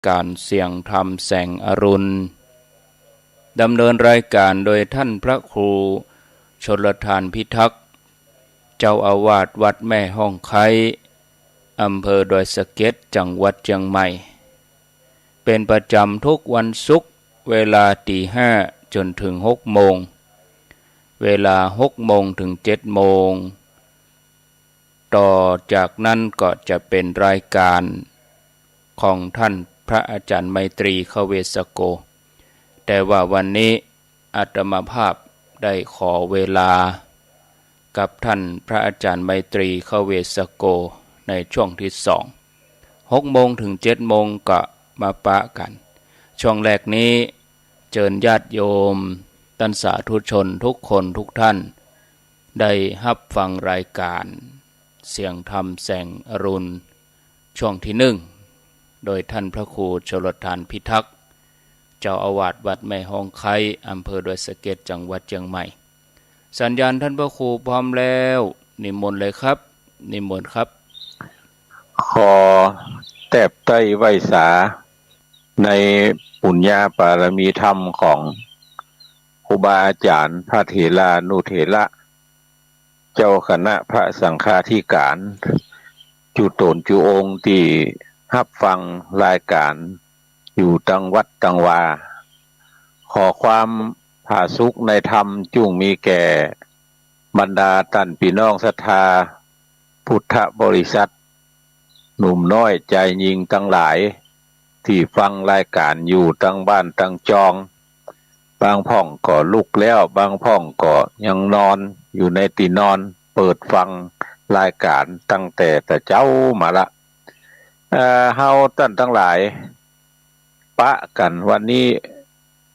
การเสียงธรรมแสงอรุณดำเนินรายการโดยท่านพระครูชลทานพิทักษ์เจ้าอาวาสวัดแม่ห้องไคอำเภอดอยสะเก็ดจังหวัดเชียงใหม่เป็นประจำทุกวันศุกร์เวลาตี 5จนถึง 6 โมงเวลา 6 โมงถึง 7 โมงต่อจากนั้นก็จะเป็นรายการของท่านพระอาจารย์ไมตรีเขเวสโกแต่ว่าวันนี้อาตมาภาพได้ขอเวลากับท่านพระอาจารย์ไมตรีเขเวสโกในช่วงที่6 โมงถึง 7 โมงก็มาปะกันช่วงแรกนี้เชิญญาติโยมท่านสาธุชนทุกคนทุกท่านได้รับฟังรายการเสียงธรรมแสงอรุณช่วงที่1โดยท่านพระครูชลทานพิทักษ์เจ้าอาวาสวัดแม่ห้องไคอำเภอดอยสะเก็ดจังหวัดเชียงใหม่สัญญาณท่านพระครูพร้อมแล้วนิมนต์เลยครับนิมนต์ครับขอแตบไต้ไวสาในปุญญาบารมีธรรมของครูบาอาจารย์พระเถรานุเถระเจ้าคณะพระสังฆาธิการจุตนจุองค์ที่รับฟังรายการอยู่ตังวัดตังวาขอความผาสุกในธรรมจุงมีแก่บรรดาท่านพี่น้องศรัทธาพุทธบริษัทหนุ่มน้อยใจยิงทั้งหลายที่ฟังรายการอยู่ตั้งบ้านตั้งจองบางพ่องก็ลุกแล้วบางพ่องก็ยังนอนอยู่ในที่นอนเปิดฟังรายการตั้งแต่เจ้ามาละเฮาท่านทั้งหลายปะกันวันนี้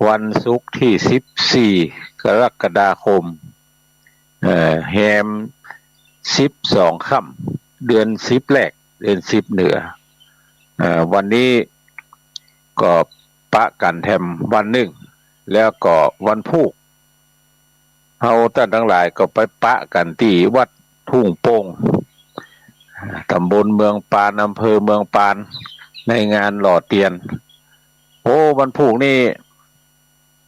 วันศุกร์ที่14กรกฎาคมแฮม12ค่ำเดือน10แรกเดือน10เหนือวันนี้ก็ปะกันแถมวันหนึ่งแล้วก็วันพุธเฮาท่านทั้งหลายก็ไปปะกันที่วัดทุ่งโป่งตำบลเมืองปานอำเภอเมืองปานในงานหล่อเทียนโอ้วันพุธนี่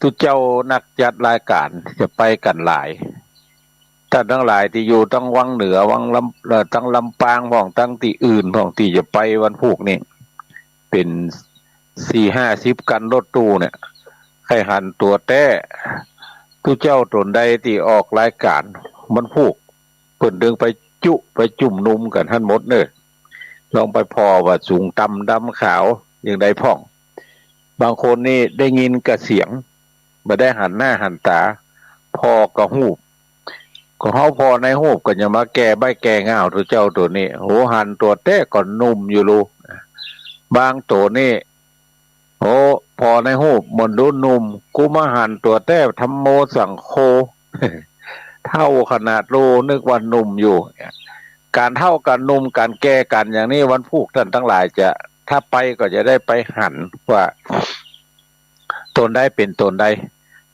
ทุกเจ้านักจัดรายการจะไปกันหลายท่านทั้งหลายที่อยู่ตั้งวังเหนือวังตั้งลำปางพ้องตั้งที่อื่นพ้องที่จะไปวันพุธนี่เป็น40-50กันรถตู้เนี่ยใครหันตัวแต้ทุกเจ้าตนใดที่ออกรายการมันพุธเพิ่นดึงไปจุ่มนุ่มกันท่านหมดเด้อลองไปพอว่าสูงต่ำดำขาวอย่างใดพ้องบางคนนี่ได้ยินกระเสียงบ่ได้หันหน้าหันตาพอกระหูบก็เฮาพอในหูบก็อย่ามาแก่ใบแก่ง่าวทุกเจ้าตัวนี้โหหันตัวแต้ก็นุ่มอยู่ลูบางตัวนี่โอ้พอในหูบมันดูนุ่มกูมาหันตัวแต้ธัมโมสังโฆเท่าขนาดโลนึกว่านุ่มอยู่การเท่ากันนุ่มการแก้กันอย่างนี้วันพุธท่านทั้งหลายจะถ้าไปก็จะได้ไปหันว่าตนได้เป็นตนใด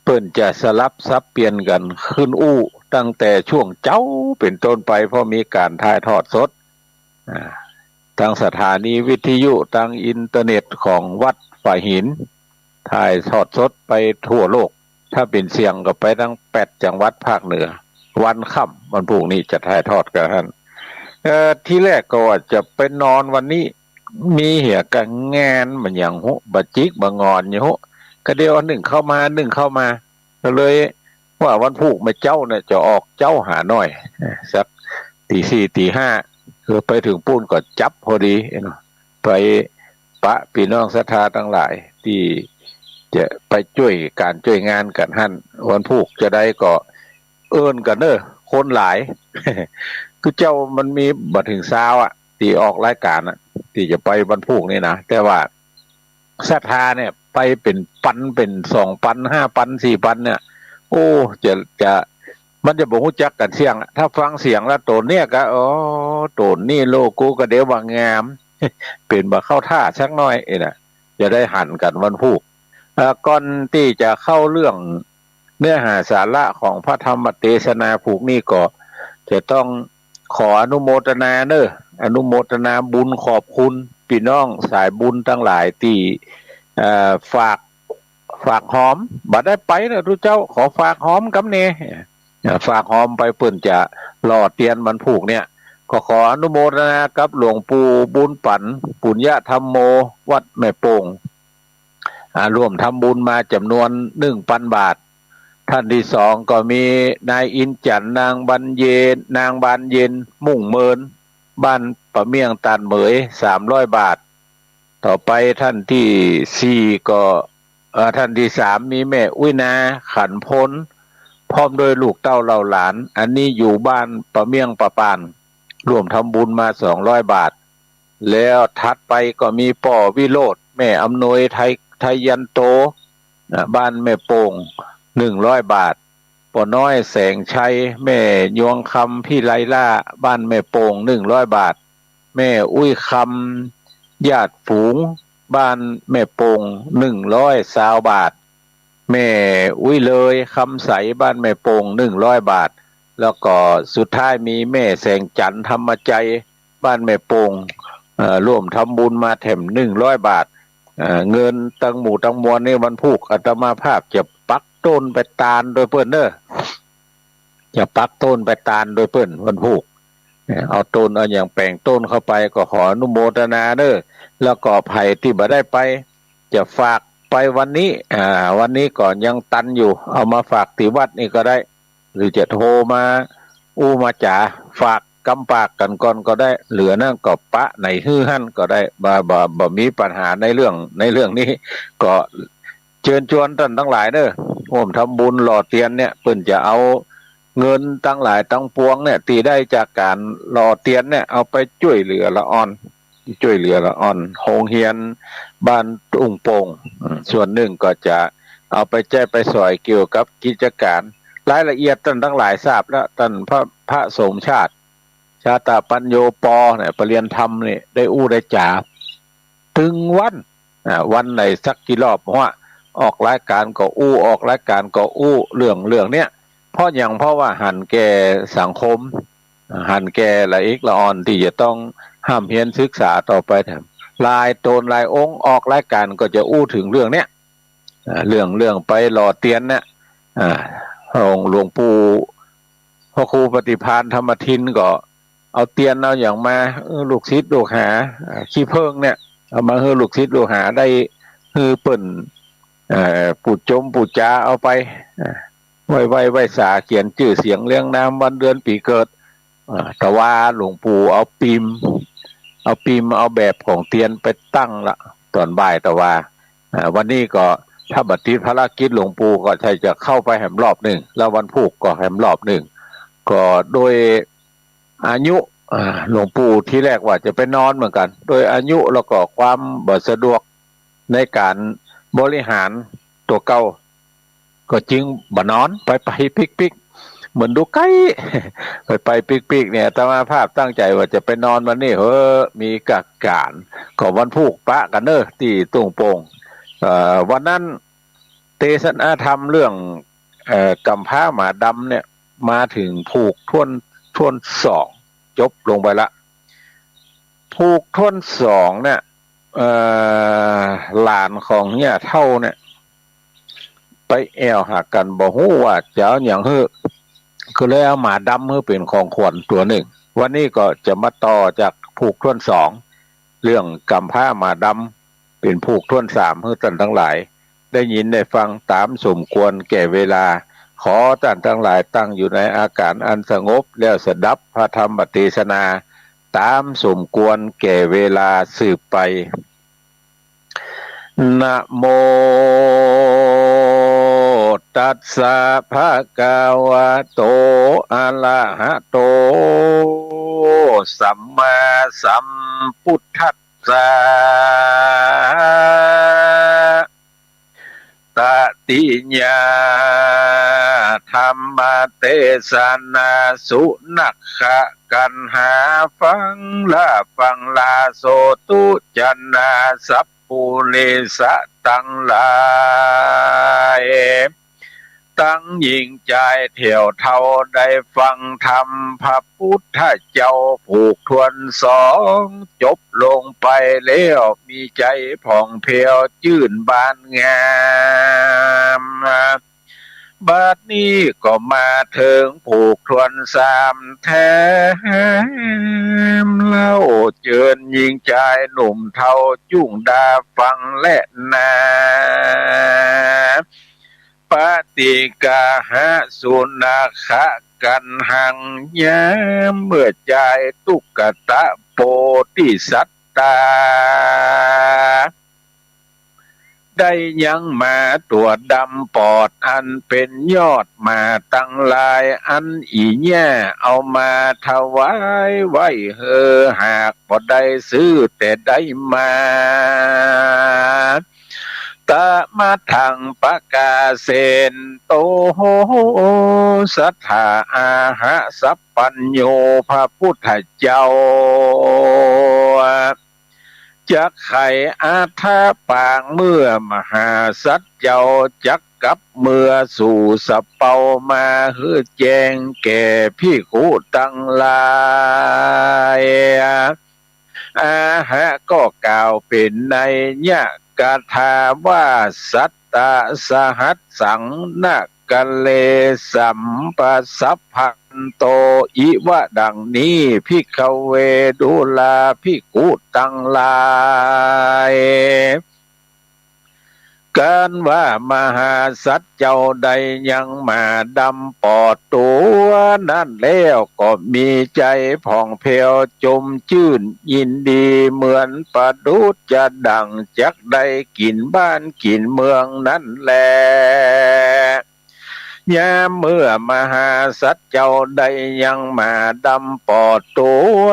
เปิ้นจะสลับซับเปลี่ยนกันขึ้นอู้ตั้งแต่ช่วงเจ้าเป็นต้นไปเพราะมีการถ่ายทอดสดทางสถานีวิทยุทางอินเทอร์เน็ตของวัดฝ่ายหินถ่ายทอดสดไปทั่วโลกถ้าเป็นเสียงก็ไปทั้ง8จังหวัดภาคเหนือวันค่ำวันพรุ่งนี้จะถ่ายทอดกันท่านที่แรกก็ว่าจะไปนอนวันนี้มีเหี่ยกันงานมันอย่างหุบะจิกบะงอนอยู่หุก็เดียว1เข้ามาก็เลยว่าวันพุธมาเจ้าเนี่ยจะออกเจ้าหาหน่อยสักตี4ตี5คือไปถึงปุ้นก็จับพอดีไปปะพี่น้องศรัทธาทั้งหลายที่จะไปช่วยงานกันหั่นวันพุธจะได้ก็เอิ้นกันเด้อคนหลายคือเจ้ามันมีบ่ถึง20อ่ะที่ออกรายการอ่ะที่จะไปวันพุธนี่นะแต่ว่าศรัทธาเนี่ยไปเป็นปันเป็น2ปัน5ปัน4ปันเนี่ยโอ้จะมันจะบ่ฮู้จักกันเสียงถ้าฟังเสียงแล้วโตนเนี่ยก็อ๋อโตนนี่โลกูก็เดี๋ยวว่างามเป็นบ่เข้าท่าสักหน่อยน่ะจะได้หันกันวันพุธก่อนที่จะเข้าเรื่องเนื้อหาสาระของพระธรรมเทศนาผูกนี่ก็จะต้องขออนุโมทนาอนุโมทนาบุญขอบคุณปี พี่น้องสายบุญทั้งหลายที่ฝากหอมบัดได้ไปนะทุกเจ้าขอฝากหอมกับเนฝากหอมไปเปิ่นจะหล่อเตียนบรรพุกเนี่ยก็ขออนุโมทนากับหลวงปู่บุญปันปุญญธรรมโมวัดแม่โป่งร่วมทำบุญมาจำนวน1,000 บาทท่านที่สองก็มีนายอินจันทร์นางบานเย็นมุ่งเมินบ้านปะเมียงตานเหมย300 บาทต่อไปท่านที่สี่ก็ท่านที่สามมีแม่อุ้ยนาขันพ้นพร้อมโดยลูกเต้าเหล่าหลานอันนี้อยู่บ้านปะเมียงปะปานรวมทำบุญมา200 บาทแล้วถัดไปก็มีป่อวิโรธแม่อำนวยไทยยันโตบ้านแม่โป่ง100 บาทป่อน้อยแสงชัยแม่ยวงคำพี่ไลล่าบ้านแม่โป่ง100 บาทแม่อุ้ยคำญาติฝูงบ้านแม่โป่ง120 บาทแม่อุ้ยเลยคำใสบ้านแม่โป่ง100 บาทแล้วก็สุดท้ายมีแม่แสงจันทร์ธรรมใจบ้านแม่โป่งร่วมทำบุญมาแถม100 บาทเงินตั้งหมู่ตั้งมวลนี่วันพุกอาตมาภาพจะปักต้นไปตาลโดยเปิ้นเด้อจะปักต้นไปตาลโดยเปิ้นวันพุกเอาต้นเอาอย่างแปลงต้นเข้าไปก็ขออนุโมทนาเด้อแล้วก็ไผ่ที่บ่ได้ไปจะฝากไปวันนี้วันนี้ก่อนยังตันอยู่เอามาฝากที่วัดนี่ก็ได้หรือจะโทรมามาจ๋าฝากกำปากกันก่อนก็ได้เหลือนั่นก็ปะไหนฮื้อหั่นก็ได้บ่มีปัญหาในเรื่องนี้ก็เชิญชวนท่านทั้งหลายเด้อร่วมทำบุญหล่อเตียนเนี่ยเพิ่นจะเอาเงินทั้งหลายทั้งปวงเนี่ยตีได้จากการหล่อเตียนเนี่ยเอาไปช่วยเหลือละอ่อนโรงเรียนบ้านตุงโป่งส่วนหนึ่งก็จะเอาไปแจ้ไปสอยเกี่ยวกับกิจการรายละเอียดท่านทั้งหลายทราบแล้วท่านพระสมชาติชาตาปัญโยปเนี่ยปรริญญาธรรมเนี่ยได้ได้จ่าถึงวันไหนสักกี่รอบเพราะว่าออกรายการก็ออกรายการก็เรื่องเนี้ยเพราะว่าหันแก่สังคมหันแก่ละเอกละอ่อนที่จะต้องห้ามเพียนศึกษาต่อไปแถมลายโตนลายองค์ออกรายการก็จะถึงเรื่องเนี้ยเรื่องไปหล่อเตียนเนี่ยหลวงปู่พระครูปฏิภาณธรรมทินก็เอาเตียนเอาอย่างมาลูกศิษย์ลูกหาขี้เพิงเนี่ยเอามาให้ลูกศิษย์ลูกหาได้ฮือเปิ่นปูดจมปูดจาเอาไปไว้สาเขียนชื่อเสียงเรียงนามวันเดือนปีเกิดแต่ว่าหลวงปู่เอาปีมเอาแบบของเตียนไปตั้งละตอนบ่ายแต่ว่าวันนี้ก็ถ้าบัดนี้ภารกิจหลวงปู่ก็ใช่จะเข้าไปแหมรอบหนึ่งแล้ววันพุกก็แหมรอบหนึ่งก็โดยอายุหลวงปู่ที่แรกว่าจะไปนอนเหมือนกันโดยอายุแล้วก็ความบ่สะดวกในการบริหารตัวเก่าก็จึงบ่นอนไปปิกเหมือนดูไก่ไปปิกเนี่ยอาตมาภาพตั้งใจว่าจะไปนอนวันนี้มีกักการก็วันพุกปะกันเนอะที่ตุงโป่งวันนั้นเทศนาธรรมเรื่องกำพร้าหมาดำเนี่ยมาถึงผูกท่วน2จบลงไปละผูกท่วน2เนี่ยหลานของเนี่ยเท่าเนี่ยไปแอวหากันบ่ฮู้ว่าจะเอาอย่างฮื้อก็เลยเอาหมาดำฮื้อเป็นของขวัญตัวหนึ่งวันนี้ก็จะมาต่อจากผูกท่วน2เรื่องกำพร้าหมาดำเป็นผูกท่วน3ฮื้อท่านทั้งหลายได้ยินได้ฟังตามสมควรแก่เวลาขอท่านทั้งหลายตั้งอยู่ในอาการอันสงบแล้วสดับพระธรรมเทศนาตามสมควรแก่เวลาสืบไปนะโมตัสสะภะคะวะโตอะระหะโตสัมมาสัมพุทธัสสะตติญาธัมมเทศนาสุนักขะกันหาฟังลาโสตุจันนาสัพปุเรสะตังหลาย ตั้งยิ่งใจเที่ยวเท่าได้ฟังธรรมพระพุทธเจ้าผูกทวนสองจบลงไปแล้วมีใจผ่องเพรียวชื่นบานงามบัดนี้ก็มาถึงผูกทวนสามแถมเล่าเจิญยิงใจหนุ่มเทาจุ่งดาฟังและนาปฏิกาหะสุนัขะกันหังยามเมื่อใจตุกตะโพธิสัตตาได้ยังมาตัวดำปอดอันเป็นยอดมาตั้งลายอันอีแย่เอามาถวายไว้หากพอได้ซื้อแต่ได้มาตะมาทังปะกาเซนโตสัทธาอาหะสัพปัญโยพระพุทธเจ้าจักไข่อาทาปางเมื่อมหาสัจเจ้าจักกับเมื่อสู่สะเปามาฮือแจงแก่พี่คูตั้งลายอาหะก็กล่าวเป็นในยะกาถาว่าสัตตะสหัสสังนะกะเลสัมปสัพพันโตอิวะดังนี้พิกเวดุลาภิกขุตั้งหลายการว่ามหาสัตว์เจ้าใดยังมาดำปอดตัวนั่นแล้วก็มีใจผ่องเพรียวจมชื่นยินดีเหมือนประดุจจะดังจักได้กินบ้านกินเมืองนั่นแลยามเมื่อมหาสัตว์เจ้าใดยังมาดำปอดตัว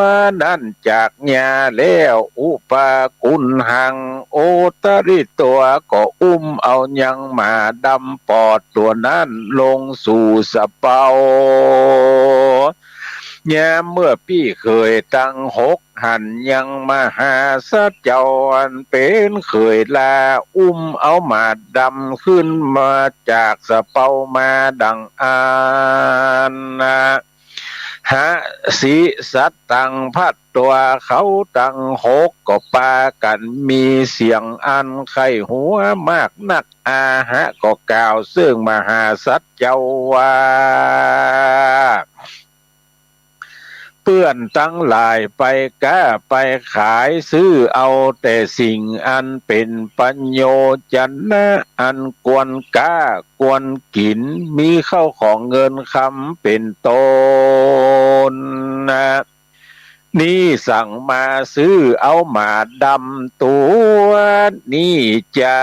นั้นจากญาแล้วอุปกุณหังโอตริตัวก็เอายังมาดำปอดตัวนั้นลงสู่สะเปายามเมื่อพี่เคยตั้งหกหันยังมหาสัจเจ้าอันเป็นเคยลาเอามาดำขึ้นมาจากสะเปามาดังอานหาสีสัตตังพัดตัวเขาตั้งหกก็ปากันมีเสียงอันไข้หัวมากนักอาหะก็กล่าวซึ่งมหาสัจเจ้าว่าเพื่อนตั้งหลายไปก้าไปขายซื้อเอาแต่สิ่งอันเป็นปัญโยชนะอันกวนก้ากวนกินมีเข้าของเงินคำเป็นต้นนี่สั่งมาซื้อเอามาดำตัวนี่จ้า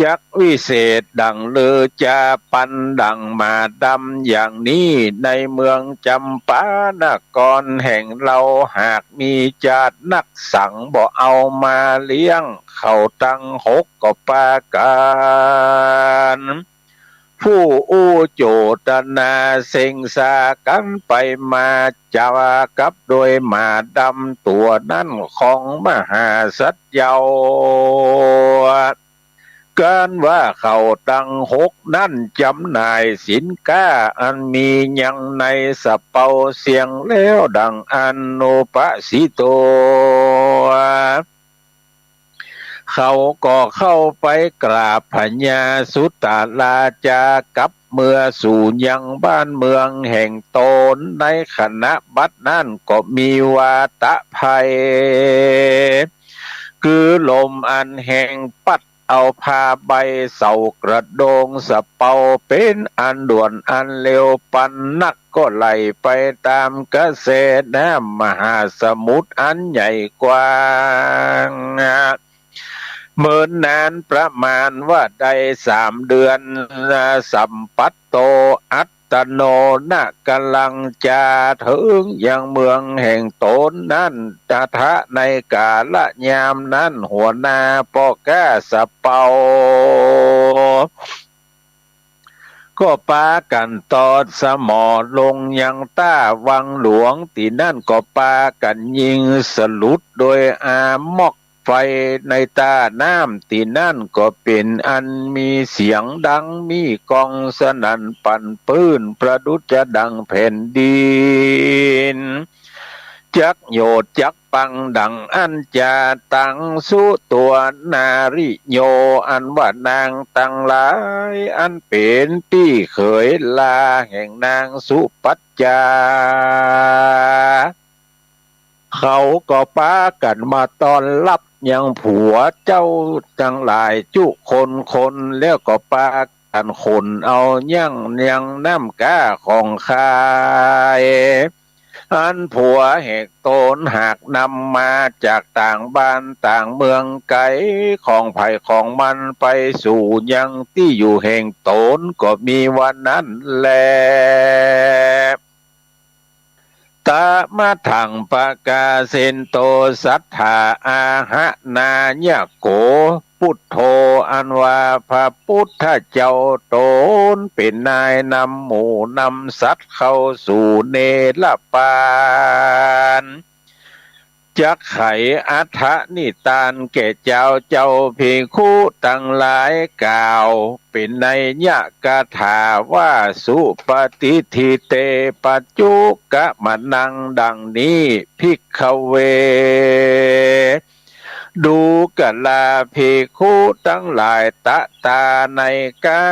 จักวิเศษดังเลอจะปันดังมาดำอย่างนี้ในเมืองจำปานครแห่งเราหากมีจาดนักสั่งบ่เอามาเลี้ยงเขาตั้งหกก็ปากันผู้โจตนาเซ็งสากันไปมาจาวากับโดยมาดำตัวนั้นของมหาสัจเจ้าการว่าเขาตั้งหกนั่นจำหน่ายสินค้าอันมียังในสะเปาเสียงแล้วดังอนุปสิโตเขาก็เข้าไปกราบพญาสุตตลาจากับเมื่อสู่ยังบ้านเมืองแห่งตนในคณะบัดนั้นก็มีวาตะภัยคือลมอันแห่งปัดเอาผ้าใบเสากระโดงสะเปาเป็นอันด่วนอันเร็วปันนักก็ไหลไปตามกระแสน้ำมหาสมุทรอันใหญ่กว้างเมื่อนานประมาณว่าได้3 เดือนสัมปัตโตอัตตโนนะกำลังจะถึงยังเมืองแห่งตนนั้นตถะในกาลยามนั้นหัวหน้าปอก้าสะเปาก็ปากันตอดสมอลงยังต้าวังหลวงที่นั่นก็ปากันยิงสลุดโดยอามอก ไฟในตาน้ำตีนั่นก็เป็นอันมีเสียงดังมีกองสนั่นปั่นปื้นประดุจจะดังแผ่นดินจักโยดจักปังดังอันจาตังสุตัวนาริโยอันว่านางตังหลายอันเป็นพี่เขยลาแห่งนางสุปัจจาเขาก็ป้ากันมาตอนรับยังผัวเจ้าจังหลายจุคนแล้วก็ป้ากันคนเอายังน้ำก้าของคายอันผัวแหกโตนหากนำมาจากต่างบ้านต่างเมืองไกลของไผ่ของมันไปสู่ยังที่อยู่แห่งโตนก็มีวันนั้นแลตามาถังปะกาเซนโตสัทธาอาหะนาญะโกพุทโธอันว่าพระพุทธเจ้าโตนเป็นนายนำหมู่นำสัตว์เข้าสู่เนรปานจักไขอัฏฐนิตานแก่เจ้าภิกขุตั้งหลายกล่าวเป็นในยะกถาว่าสุปฏิทิเตปัจจุกะมะนังดังนี้ภิกขเวดูกะลาภิกขุทั้งหลายตะตาในกา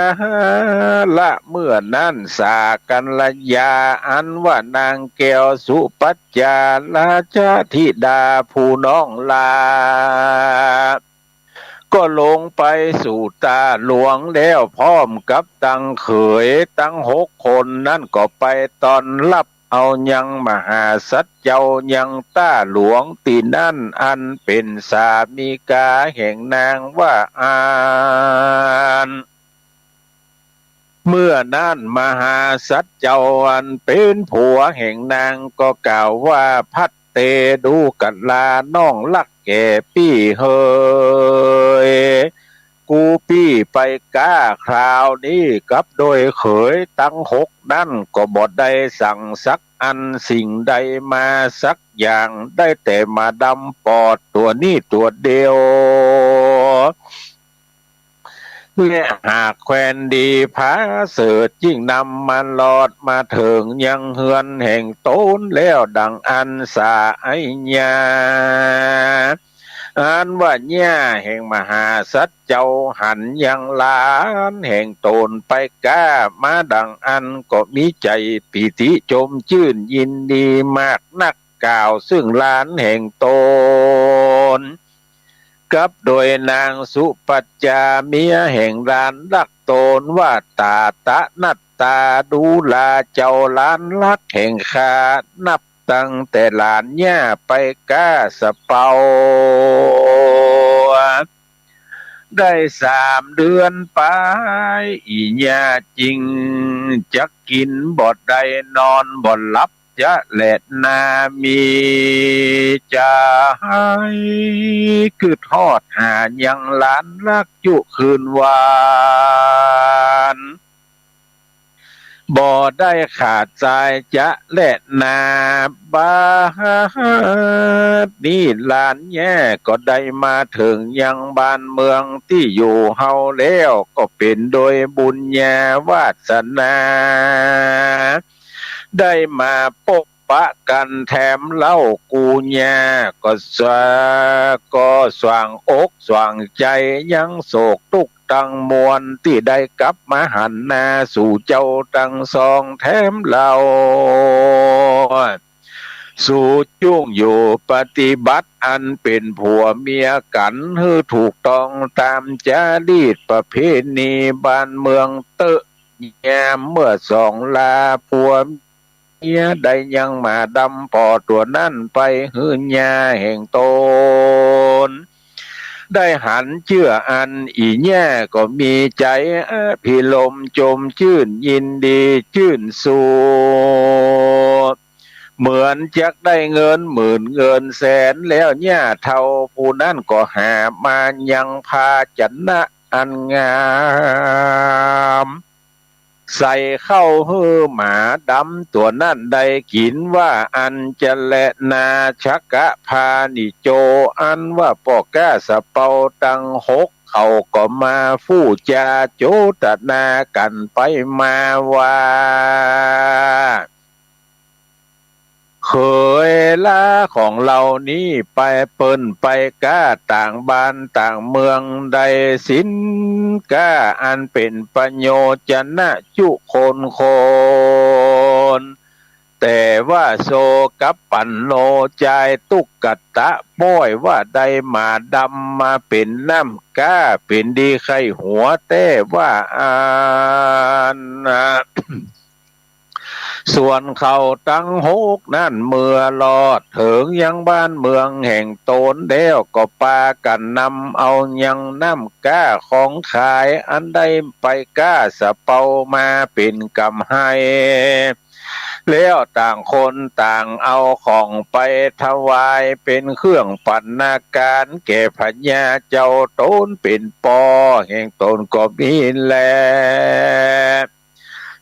ละเมื่อนั้นสากันละยาอันว่านางแก้วสุปัจจาราชธิดาผู้น้องลาก็ลงไปสู่ตาหลวงแล้วพร้อมกับตังเขยตั้ง6 คนนั่นก็ไปตอนรับเอายังมหาสัจเจ้ายังต้าหลวงตีนั่นอันเป็นสามีกาแห่งนางว่าอานเมื่อนั้นมหาสัจเจ้าอันเป็นผัวแห่งนางก็กล่าวว่าพัดเตดูกันลาน้องลักแก่ปี้เฮยกูปี้ไปก้าคราวนี้กับโดยเขยตั้ง6นั่นก็บ่ได้สั่งสักอันสิ่งใดมาสักอย่างได้แต่มาดำปอดตัวนี้ตัวเดียวและหากแควนดีพาเสดยิ่งนำมันลอดมาถึงยังเฮือนแห่งโต้นแล้วดังอันสาไอญาอันว่าญ่าแห่งมหาสัจเจ้าหันยังลานแห่งโตนไปก้ามาดังอันก็มีใจปิติจมชื่นยินดีมากนักกล่าวซึ่งลานแห่งโตนกับโดยนางสุปัจจาเมียแห่งลานรักโตนว่าตาตะนัตตาดูลาเจ้าลานรักแห่งข้านับตั้งแต่หลานย่าไปก้าสะเปาได้3 เดือนไปอีย่าจริงจะกินบ่ได้นอนบ่หลับจะแหลดนามีจะให้คือทอดหายังหลานรักจุคืนวานบ่ได้ขาดใจจะแลดนาบาดนี่หลานแย่ก็ได้มาถึงยังบ้านเมืองที่อยู่เฮาแล้วก็เป็นโดยบุญญาวาสนาได้มาปกปะกันแถมเล่ากูญาก็สว่างอกสว่างใจยังโศกทุกข์ตั้งมวลที่ได้กลับมาหันหน้าสู่เจ้าตั้งสองแถมเราสู่จุ่งอยู่ปฏิบัติอันเป็นผัวเมียกันให้ถูกต้องตามจารีตประเพณีบ้านเมืองเตอะแยมเมื่อ2 ลาผัวเมียได้ยังมาดำปอตัวนั่นไปหื้ญาแห่งโตนได้หันเชื่ออันอีแย่ก็มีใจพิลมจมชื่นยินดีชื่นสูเหมือนจักได้เงินหมื่นเงินแสนแล้วย่าเท่าผู้นั้นก็หามายังพาจันนะอันงาม ใส่เข้าหือหมาดำตัวนั่นได้กินว่าอันจะแลนาชักกะพานิโจอันว่าปอก้าสะเปาตังหกเขาก็มาฟู่จาโจตนากันไปมาว่าเคยลาของเรานี้ไปเปิ้นไปก้าต่างบ้านต่างเมืองใดสินก้าอันเป็นประโยชน์นะจุคนแต่ว่าโซกับปันโนใจตุกกะตะป้อยว่าได้มาดำมาเป็นน้ำก้าเป็นดีไข้หัวแต่ว่าส่วนเขาตั้งหกนั่นเมื่อลอดถึงยังบ้านเมืองแห่งโตนเดียวก็ปากันนำเอายังน้ำก้าของขายอันใดไปก้าสะเปามาเป็นกำให้แล้วต่างคนต่างเอาของไปถวายเป็นเครื่องปัณณาการแก่พญาเจ้าโตนเป็นปอแห่งตนก็มีแล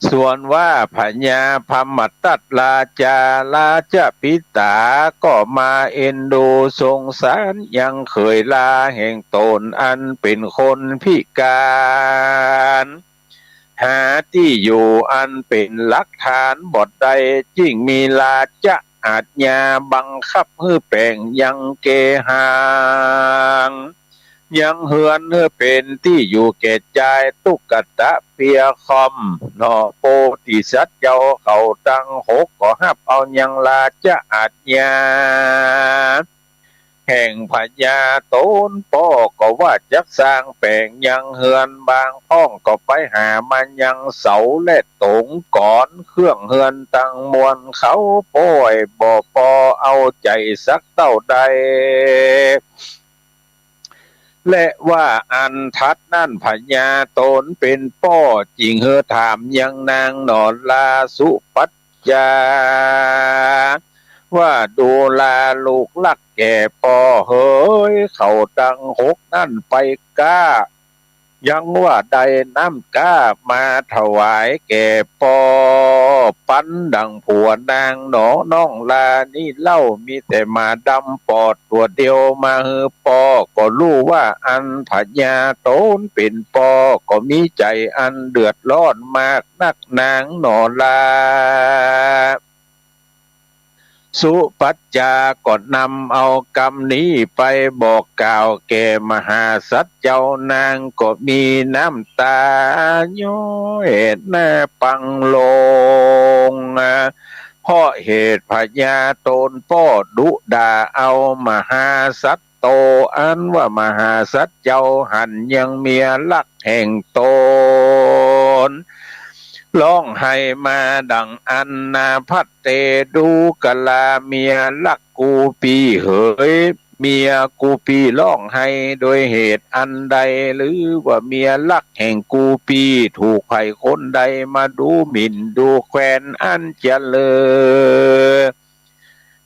ส่วนว่าพญาพมัตตัดลาจาลาจะพิตาก็มาเอ็นดูสงสารยังเคยลาแห่งตนอันเป็นคนพิการหาที่อยู่อันเป็นหลักฐานบทใดยิ่งมีลาจะอาจญาบังคับให้แปลงยังเกหางยังเฮือนเพื่อเป็นที่อยู่แก่ใจตุกตะเปียคอมนอโปติสัตเจ้าเขาตั้งหกก็หับเอายังลาจะอาจญาแห่งพญาโตนป้อก็ว่าจักสร้างแปลงยังเฮือนบางห้องก็ไปหามันยังเสาและตงก่อนเครื่องเฮือนตั้งมวลเขาป้อยบ่พอเอาใจสักเต้าใดและว่าอันทัดนั่นพญาตนเป็นป้อจริงเฮอถามยังนางนอนลาสุปัจจาว่าดูแลลูกลักแก่ปอเฮ้ยเขาดังหกนั่นไปก้ายังว่าใดน้ำก้ามาถวายแก่ปอปันดังผัวนางหนอน้องลานี่เล่ามีแต่มาดำปอดตัวเดียวมาเฮอปอก็รู้ว่าอันพญาโตนเป็นปอก็มีใจอันเดือดร้อนมากนักนางหนอลาสุปัจจาก็นำเอากรรมนี้ไปบอกกล่าวแก่มหาสัตว์เจ้านางก็มีน้ำตาย้อยหน้าปังลงเพราะเหตุพญาโตนป้อดุด่าเอามหาสัตว์โตอันว่ามหาสัตว์เจ้าหันยังเมียลักแห่งตนร้องให้มาดังอันนาพัตเตดูกะลาเมียลักกูปีเหยเมียกูปีร้องให้โดยเหตุอันใดหรือว่าเมียลักแห่งกูปีถูกใครคนใดมาดูหมิ่นดูแควนอันเจริญ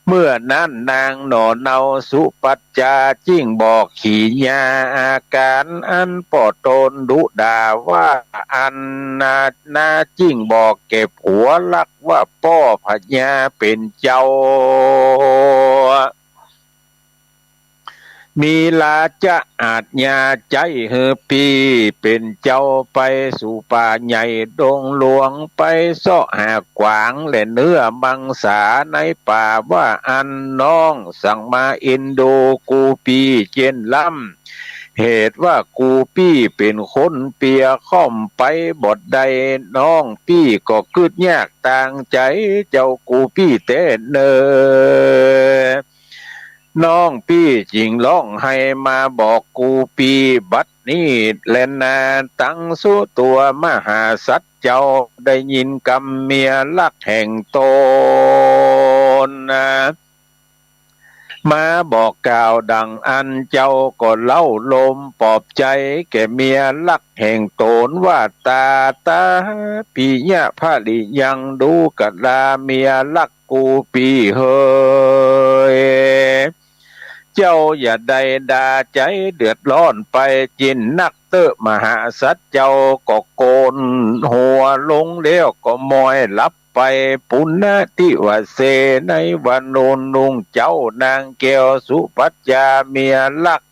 เมื่อนั้นนางหนอเนาสุปัจจาจิ้งบอกขีญาอาการอันปอตนดุด่าว่าอันนาจิ้งบอกเก็บหัวลักว่าป้อพญาเป็นเจ้ามีลาจะอาจญาใจเฮอปีเป็นเจ้าไปสู่ป่าใหญ่ดงหลวงไปเสาะหากวางและเนื้อมังสาในป่าว่าอันน้องสั่งมาอินโดกูปีเจนล้ำเหตุว่ากูปี้เป็นคนเปียค่อมไปบทใดน้องปี้ก็กึดยากต่างใจเจ้ากูปี้เต้เนอน้องพี่จริงร้องให้มาบอกกูปีบัดนี้แลนาตั้งสู้ตัวมหาสัตว์เจ้าได้ยินกำเมียลักแห่งตนมาบอกกล่าวดังอันเจ้าก็เล่าลมปลอบใจแก่เมียลักแห่งตนว่าตาปีญะพาลิยังดูกะลาเมียลักกูปีเฮย เจ้าอย่าได้ด่าใจเดือดร้อนไปจินนักเตอะมหาสัตว์เจ้าก็โกนหัวลงแล้วก็มอยลับไปปุณณทิวเสในวันโนนนุงเจ้านางแก้วสุปัจจาเมียลัก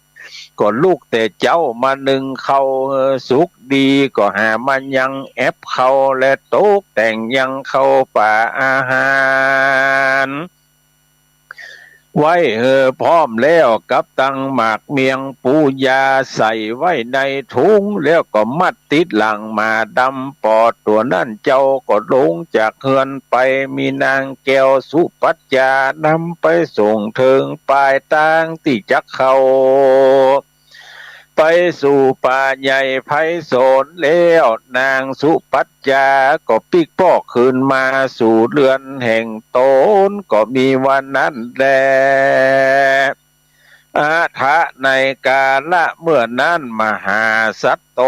ก็ลูกแต่เจ้ามาหนึ่งเขาสุขดีก็หามันยังแอบเขาและตกแต่งยังเข้าป่าอาหารไว้พร้อมแล้วกับตังหมากเมียงปูยาใส่ไว้ในถุงแล้วก็มัดติดหลังมาดำปอดตัวนั่นเจ้าก็ลงจากเฮือนไปมีนางแก้วสุปัจจานำไปส่งเถิงปลายตางที่จักเขาไปสู่ป่าใหญ่ไพศาลแล้วนางสุปัจจาก็ปิกปอกขึ้นมาสู่เรือนแห่งตนก็มีวันนั้นแลอาทะในกาละเมื่อนั้นมหาสัตโต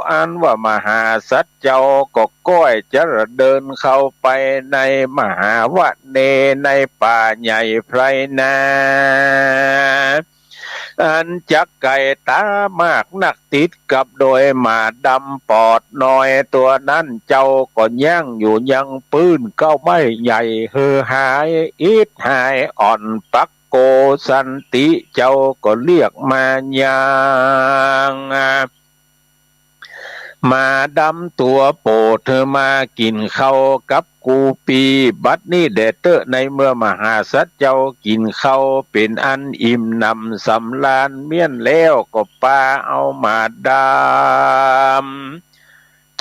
อันว่ามหาสัตเจ้าก็ก้อยจะเดินเข้าไปในมหาวะเนในป่าใหญ่ไพรนาอันจักไก่ตามากนักติดกับโดยหมาดำปอดน้อยตัวนั้นเจ้าก็ย่างอยู่ยังปืนเก้าไม่ใหญ่เฮือหายอิดหายอ่อนปักโกสันติเจ้าก็เรียกมายังมาดำตัวโปรดเธอมากินข้าวกับกูปีบัดนี้เดเตอร์ในเมื่อมหาสัตว์เจ้ากินข้าวเป็นอันอิ่มนำสำลานเมียนแล้วก็ปาเอามาดำ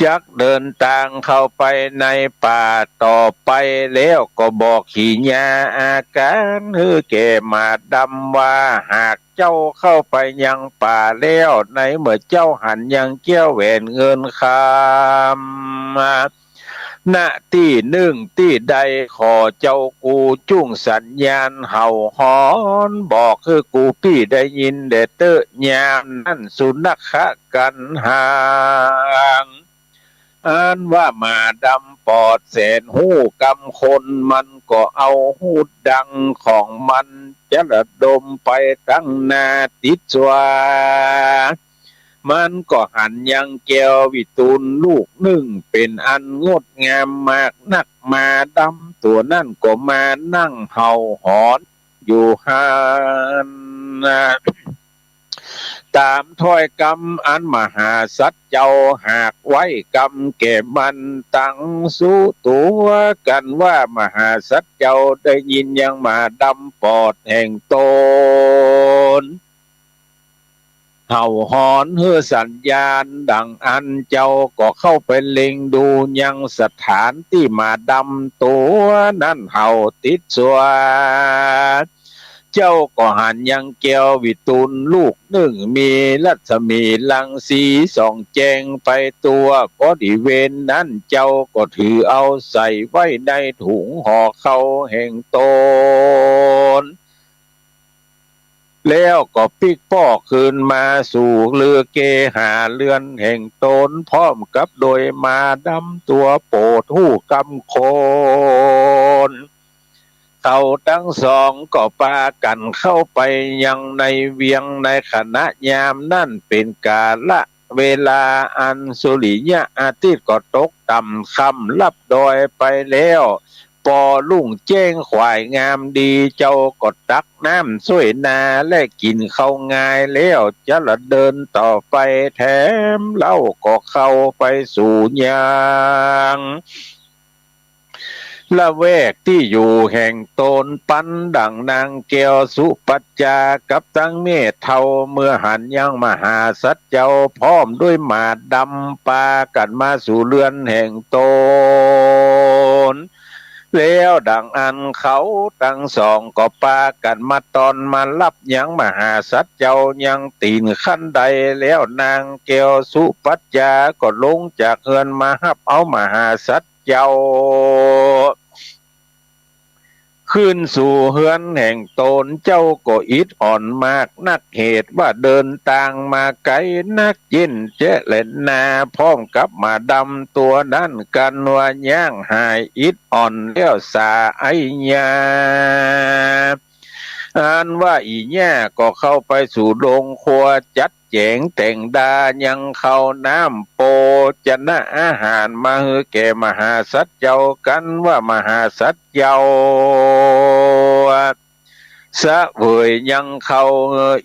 จักเดินทางเข้าไปในป่าต่อไปแล้วก็บอกขี่ยาอาการเฮือแก่มาดำว่าหากเจ้าเข้าไปยังป่าแล้วในเมื่อเจ้าหันยังเกี้ยวแหวนเงินคำณที่หนึ่งที่ใดขอเจ้ากูจุ้งสัญญาณเห่าหอนบอกคือกูพี่ได้ยินเดเตอร์ยามนั่นสุนัขกันห่างอันว่ามาดำปอดแสนหูกำคนมันก็เอาหูดังของมันจะระดมไปตั้งนาติดสวามันก็หันยังแก้ววิตูลลูกหนึ่งเป็นอันงดงามมากนักมาดำตัวนั่นก็มานั่งเห่าหอนอยู่หานตามถ้อยกรรมอันมหาสัตว์เจ้าหากไว้กรรมแก่มันตั้งสู้ตัวกันว่ามหาสัตว์เจ้าได้ยินยังมาดำปอดแห่งตนเห่าหอนเฮือสัญญาณดังอันเจ้าก็เข้าไปเล็งดูยังสถานที่มาดำตัวนั่นเห่าติดสัวเจ้าก็หันยังแก้ววิตูลลูกหนึ่งมีรัศมีลังสีส่องแจงไปตัวบริเวณนั้นเจ้าก็ถือเอาใส่ไว้ในถุงห่อเข้าแห่งตนแล้วก็ปิกป้อคืนมาสู่เรือเกหาเรือนแห่งตนพร้อมกับโดยมาดำตัวโปรดหู้กำโคนเขาทั้งสองก็ปากันเข้าไปยังในเวียงในขณะยามนั่นเป็นกาละเวลาอันสุริยะอาทิตย์ก็ตกต่ำค่ำลับดอยไปแล้วปอลุ่งแจ้งขวายงามดีเจ้าก็ตักน้ำช่วยนาและกินเข้าง่ายแล้วจะละเดินต่อไปแถมเล่าก็เข้าไปสู่ยางละแวกที่อยู่แห่งตนปันดังนางแก้วสุปัจจากับตั้งเมธเทาเมื่อหันยังมหาสัตว์เจ้าพร้อมด้วยหมาดำปากันมาสู่เรือนแห่งตนแล้วดังอันเขาทั้งสองก็ปากันมาตอนมารับยังมหาสัตว์เจ้ายังตีนขั้นใดแล้วนางแก้วสุปัจจาก็ลงจากเฮือนมาฮับเอามหาสัตว์เจ้าขึ้นสู่เฮือนแห่งตนเจ้าก็อิดอ่อนมากนักเหตุว่าเดินทางมาไกลนักยินเจเล่นนาพร้อมกับมาดำตัวนั้นกันว่าย่างหายอิดอ่อนแล้วสาไอยา อันว่าอีแย่ก็เข้าไปสู่โรงครัวจัดแจงแต่งดายังเข้าน้ำโปจะนะอาหารมาเฮือแก่มหาสัจเจ้ากันว่ามหาสัจเจ้าสะเวยยังเขา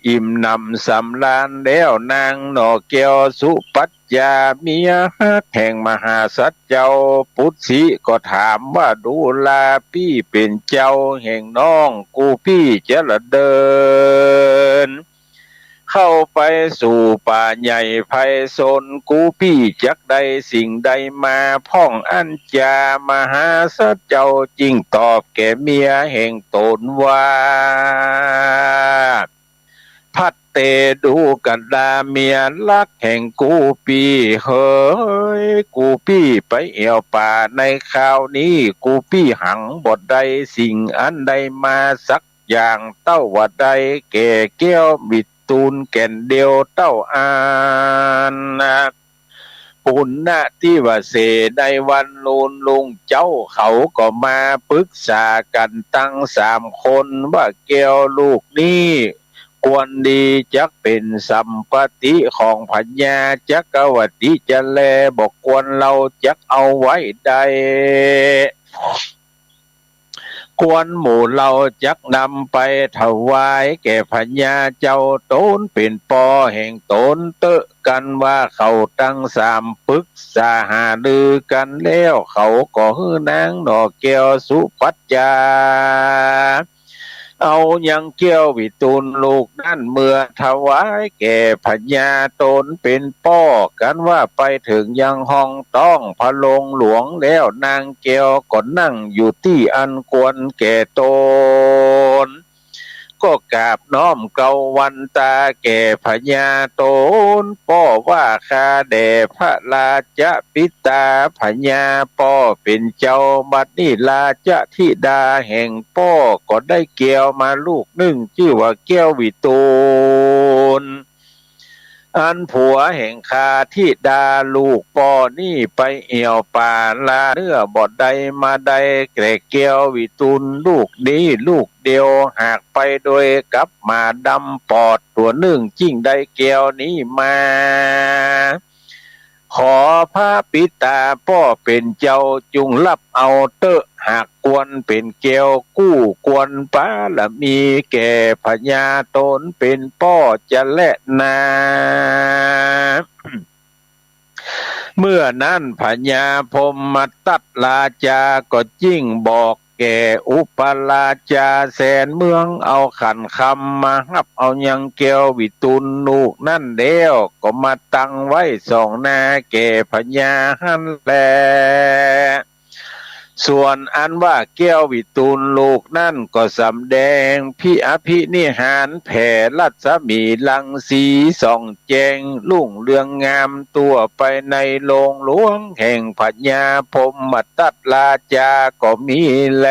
อิ่มหนำสำราญแล้วนางหนอเกียวสุปัจจาเมียแห่งมหาสัจเจ้าปุตสิก็ถามว่าดูลาพี่เป็นเจ้าแห่งน้องกูพี่จะละเดินเข้าไปสู่ป่าใหญ่ไพศาลกูพี่จักใดสิ่งใดมาพ่องอันจามหาสัจเจ้าจริงตอบแก่เมียแห่งตนว่าพัดเตดูกันดาเมียลักแห่งกูปีเฮ้ยกูปี้ไปเอวป่าในคราวนี้กูปี้หังบทใดสิ่งอันใดมาสักอย่างเต้าว่าใดแก่แก้วบิดตูนแก่นเดียวเต้าอานปุณณะที่ว่าเสในวันลูนลุงเจ้าเขาก็มาปรึกษากันตั้ง3 คนว่าแก้วลูกนี้ควรดีจักเป็นสัมปติของพญาจักรวติจะแลบอกควรเราจักเอาไว้ใดควรหมู่เราจักนำไปถวายแก่พญาเจ้าโตนเป็นปอแห่งตนเตอะกันว่าเขาตั้ง3 ปึกษาหาดือกันแล้วเขาก็ฮื้อนางหนอแก้วสุปัจจาเอายังเกี้ยววิตูลลูกนั่นเมื่อถวายแก่พญาตนเป็นป้อกันว่าไปถึงยังห้องต้องพระลงหลวงแล้วนางแก้วก็นั่งอยู่ที่อันควรแก่ตนก็กราบน้อมเกาวันตาแก่พญาตนป้อว่าคาแด่พระราชปิตาพญาป้อเป็นเจ้าบัดนี้ราชธิดาแห่งป้อก็ได้เกี่ยวมาลูกหนึ่งชื่อว่าแก้ววิตูลอันผัวแห่งคาที่ดาลูกปอนี่ไปเอี่ยวป่าลาเนื้อบอดใดมาใดแก่เกี่ยววิตุลลูกนี้ลูกเดียวหากไปโดยกับมาดำปอดตัวหนึ่งจิ้งได้เกี่ยวนี้มาขอพระปิตาพ่อเป็นเจ้าจุงรับเอาเตอะหากกวนเป็นเกลียวกู้กวนป้าละมีแก่พญาตนเป็นป้อจะและนาเมื่อนั้นพญาพมมาตัดราจาก็จิ้งบอกแก่อุปราชาแสนเมืองเอาขันคำมาหับเอายังเกลียววิตุลลูกนั่นเดียวก็มาตั้งไว้2 หน้าแก่พญาหันแลส่วนอันว่าแก้ววิตูลลูกนั่นก็สำแดงพิอภินิหารแผ่รัศมีลังสีส่องแจงลุ่งเรืองงามตัวไปในโรงหลวงแห่งพญาพมมาตัดราจาก็มีแล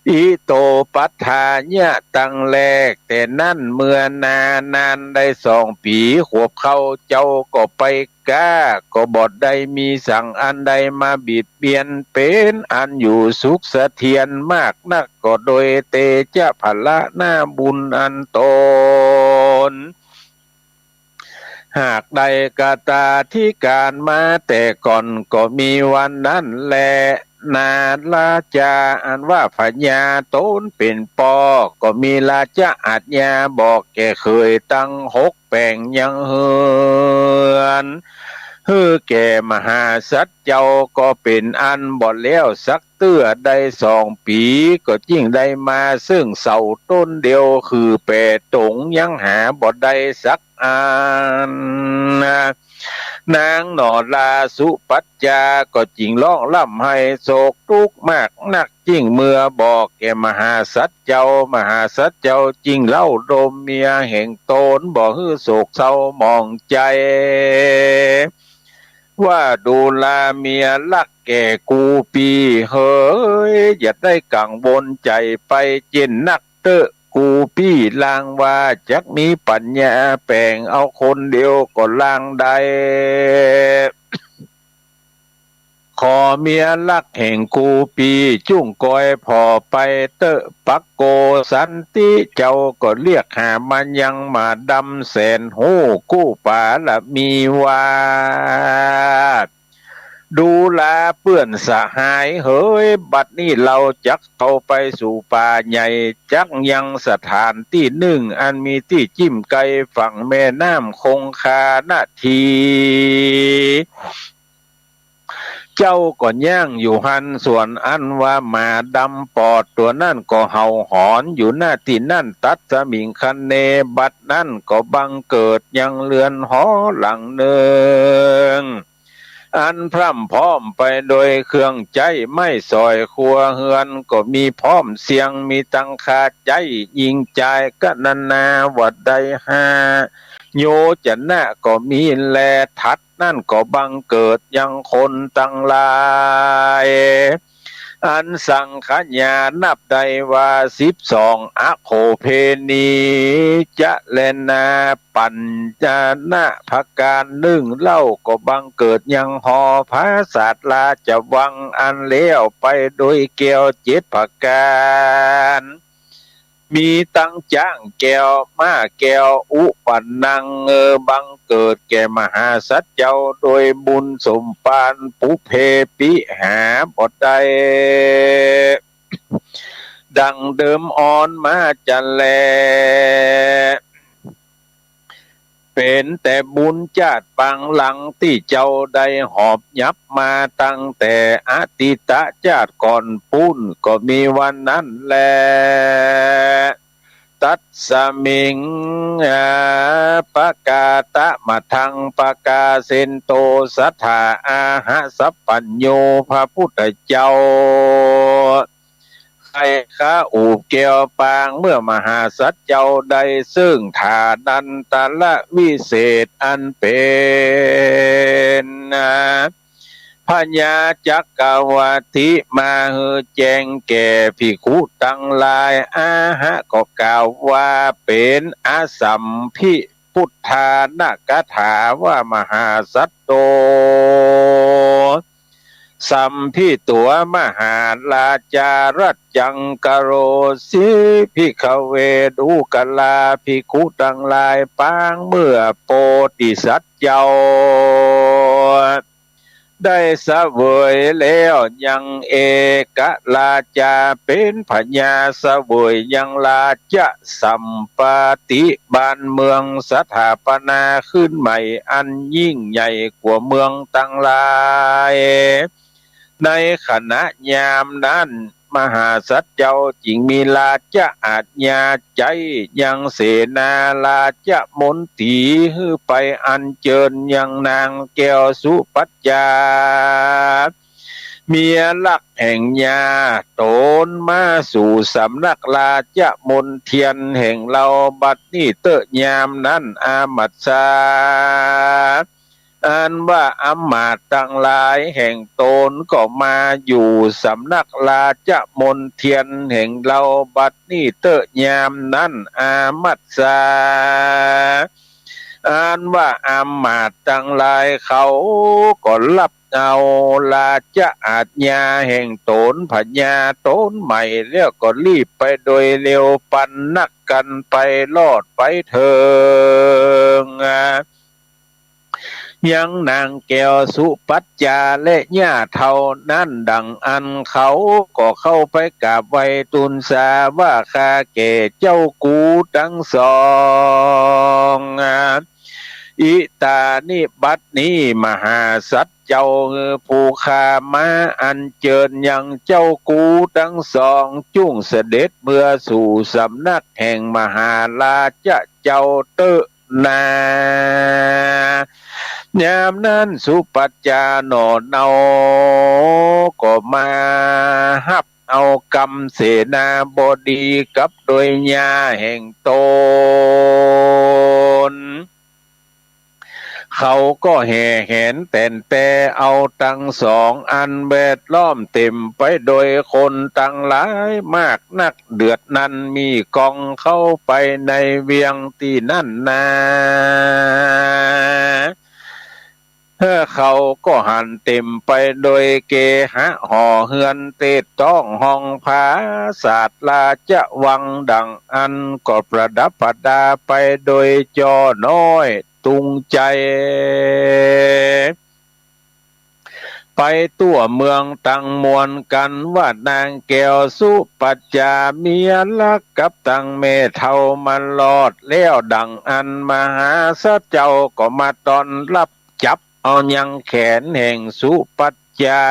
อิโตปัฏฐานยะตังแลกแต่นั่นเมื่อนานได้2 ปีขวบเข้าเจ้าก็ไปก้าก็บอดได้มีสั่งอันใดมาบิดเบียนเป็นอันอยู่สุขเสถียรมากนักก็โดยเตจะพละหน้าบุญอันตนหากใดกาตาที่การมาแต่ก่อนก็มีวันนั้นแลนาราชาอันว่าพญาตนเป็นปอก็มีราชาอาจญาบอกแกเคยตั้ง6 แปลงยังเฮือนแก่มหาสัจเจ้าก็เป็นอันบ่แล้วสักเตื้อได้2 ปีก็ยิ่งได้มาซึ่งเสาต้นเดียวคือแปดตงยังหาบ่ได้สักอันนางหนอลาสุปัจจาก็จริงร้องล่ำให้โศกทุกข์มากนักจริงเมื่อบอกแก่มหาสัจเจ้ามหาสัจเจ้าจริงเล่าดมเมียแห่งตนบอกฮือโศกเศร้ามองใจว่าดูลาเมียลักแก่กูปีเฮ้ยอย่าได้กังวลใจไปเจนนักเตอะกูพี่ลางว่าจักมีปัญญาแปลงเอาคนเดียวก็ลางได้ ขอเมียลักแห่งกูปีจุ้งกอยพอไปเตอะปักโกสันติเจ้าก็เรียกหามันยังมาดำแสนหูกู้ป่าละมีว่าดูแลเปื่อนสหายเฮ้ยบัดนี้เราจักเข้าไปสู่ป่าใหญ่จักยังสถานที่หนึ่งอันมีที่จิ้มไก่ฝั่งแม่น้ำคงคานาทีเจ้าก็ย่างอยู่หันส่วนอันว่าหมาดำปอดตัวนั่นก็เห่าหอนอยู่หน้าที่นั่นตัดสมิงคันเนบัดนั่นก็บังเกิดยังเรือนหอหลังเนืองอันพร่ำพร้อมไปโดยเครื่องใจไม่ซอยครัวเฮือนก็มีพร้อมเสียงมีตังคาใจยิงใจก็นานาวัดใดหาโยจะน่ะก็มีแลทัดนั่นก็บังเกิดยังคนตั้งหลายอันสังขญานับได้ว่า12อโคเพนีจะเลนาปัญจนะภการหนึ่งเล่าก็บังเกิดยังหอพระศาสลาจะวังอันเลี้ยวไปโดยเกี่ยว7ประการมีตั้งจ้างแก้วมาแก้วอุปันนังบังเกิดแก่มหาสัจเจ้าโดยบุญสมปานปุเพปิหาบทใดดังเดิมอ่อนมาจันแลเป็นแต่บุญจาดปังหลังที่เจ้าได้หอบยับมาตั้งแต่อติตะจาดก่อนปุ้นก็มีวันนั้นแลตัดสมิงปะกาตะมาทังปะกาเซนโตสัทธาอาหะสัพปัญโยพระพุทธเจ้าใครข้าอูบเกี่ยวปางเมื่อมหาสัจเจ้าใดซึ่งฐานันตละวิเศษอันเป็นพญาจักรวาทิมาเฮแจงแก่ภิกขุตั้งหลายอาหะก็กล่าวว่าเป็นอาสัมภิพุทธานกถาว่ามหาสัตโตสัมพิตัวมหาลาจารัจจังกโรสิภิกขเวดุกลาภิกขุตั้งหลายปางเมื่อโพธิสัตว์เจ้าได้เสวยแล้วยังเอกลาจาเป็นพญาเสวยยังลาจะสัมปติบ้านเมืองสถาปนาขึ้นใหม่อันยิ่งใหญ่กว่าเมืองตั้งหลายในขณะยามนั้นมหาสัจเจ้าจิงมีลาจะอาจญาใจยังเสนาลาจะมนตีฮือไปอันเจิญยังนางแก้วสุปัจจาเมียลักแห่งญาโตนมาสู่สำนักลาจะมนเทียนแห่งเราบัดนี้เตอะยามนั้นอามัตสาอันว่าอำมาตย์ทั้งหลายแห่งตนก็มาอยู่สำนักลาจะมนเทียนแห่งเราบัดนี้เตอะยามนั้นอามัตสาอันว่าอำมาตย์ทั้งหลายเขาก็รับเอาลาจะอาจญาแห่งตนพญาตนใหม่แล้วก็รีบไปโดยเร็วปันนักกันไปรอดไปเถิงยังนางแก้วสุปัจจาและญาเท่านั้นดังอันเขาก็เข้าไปกราบไหว้ตุนสาว่าข้าแก่เจ้ากูทั้งสองอิตานิบัดนี้มหาสัจเจ้าผู้ขามาอันเจิญยังเจ้ากูทั้งสองจุ้งเสด็จเมื่อสู่สำนักแห่งมหาราชเจ้าเตอะนายามนั้นสุปัจจาโนเนาก็มาฮับเอากรรมเสนาบดีกับโดยญาแห่งตนเขาก็แห่แหนแต่เอาทั้งสองอันแวดล้อมเต็มไปโดยคนตั้งหลายมากนักเดือดนั้นมีกองเข้าไปในเวียงที่นั่นนา เขาก็หันเต็มไปโดยเกหะห่อเฮือนเตดต้องห้องผาศาสตร์ลาจะวังดังอันก็ประดับประดาไปโดยจอน้อยตุงใจไปตัวเมืองตั้งมวลกันว่านางแก้วสุปัจจาเมียลักกับตั้งเมเท่ามันลอดแล้วดังอันมหาสะเจ้าก็มาตอนรับจับเอายังแขนแห่งสุปัจจา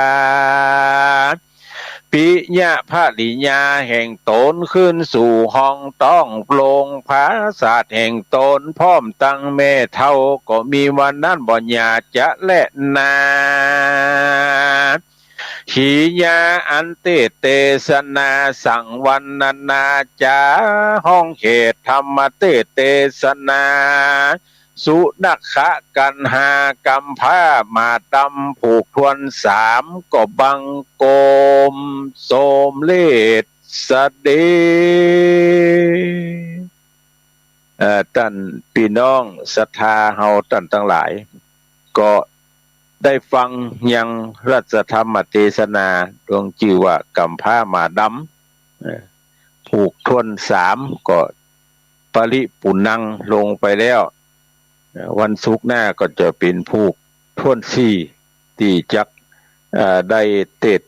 ปิญะภริยาแห่งตนขึ้นสู่ห้องต้องโปร่งภาศาสตร์แห่งตนพร้อมตั้งเมเท่าก็มีวันนั้นบ่ญาจะและนาขีญาอันเตเตสนาสั่งวันนานาจาห้องเขตธรรมเตเตสนาสุนักขะกันหากำผ้ามาดำผูกทวนสามก็บังโกมโสมเลศสเดท่านพี่น้องศรัทธาเฮาท่านทั้งหลายก็ได้ฟังยังรัชธรรมเทศนาดวงชื่อว่ากำผ้ามาดำผูกทวนสามก็ปริปุนังลงไปแล้ววันศุกร์หน้าก็จะเป็นผูกทวนสี่ที่จักได้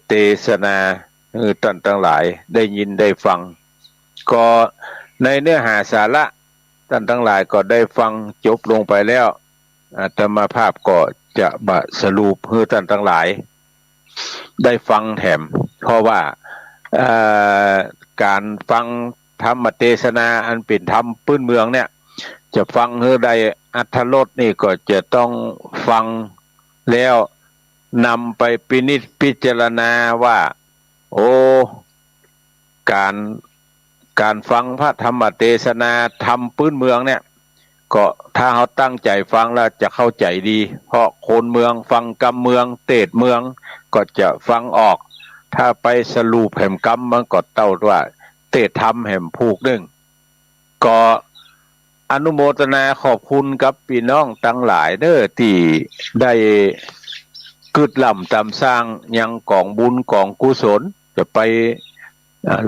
เทศนาท่านทั้งหลายได้ยินได้ฟังก็ในเนื้อหาสาระท่านทั้งหลายก็ได้ฟังจบลงไปแล้วอาตมาภาพก็จะมาสรุปให้ท่านทั้งหลายได้ฟังแถมเพราะว่าการฟังธรรมเทศนาอันเป็นธรรมพื้นเมืองเนี่ยจะฟังให้ได้อรรถรสนี่ก็จะต้องฟังแล้วนำไปพิจารณาว่าโอ้การฟังพระธรรมเทศนาธรรมพื้นเมืองเนี่ยก็ถ้าเขาตั้งใจฟังแล้วจะเข้าใจดีเพราะคนเมืองฟังกำเมืองเตดเมืองก็จะฟังออกถ้าไปสรุปแห่มกำมันก็เต้าว่าเตดธรรมแห่มผูกหนึ่งก็อนุโมทนาขอบคุณกับพี่น้องทั้งหลายเด้อที่ได้กึดล่ำตามสร้างยังกองบุญกองกุศลจะไป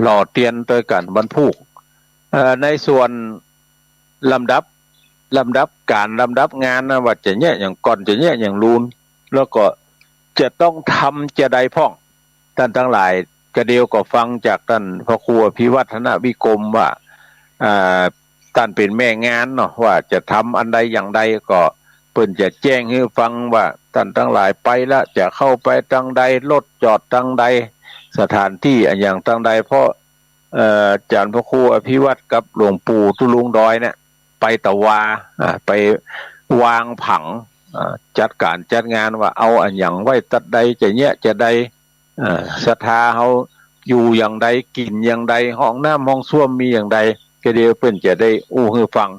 หล่อเตียนด้วยกันบรรพุกในส่วนลำดับการลำดับงานนะว่าจะเนี่ยอย่างก่อนจะเนี่ยอย่างรูนแล้วก็จะต้องทำจะใดพ่องท่านทั้งหลายกระเดียวก็ฟังจากท่านพระครูอภิวัฒนวิกรมว่าท่านเป็นแม่งานเนาะว่าจะทำอันใดอย่างใดก็เพิ่นจะแจ้งให้ฟังว่าท่านทั้งหลายไปละจะเข้าไปทางใดรถจอดทางใดสถานที่อย่างทางใดเพราะอาจารย์พระครูอภิวัตรกับหลวงปู่ตุลุงดอยเนี่ยไปตะวาไปวางผังจัดการจัดงานว่าเอาอันอย่างไว้ตัดใดจะเนี้ยจะใดศรัทธาเขาอยู่อย่างใดกินอย่างใดห้องน้ำห้องส้วมมีอย่างใดก็เดียวเพิ่นจะได้อู้ให้ฟัง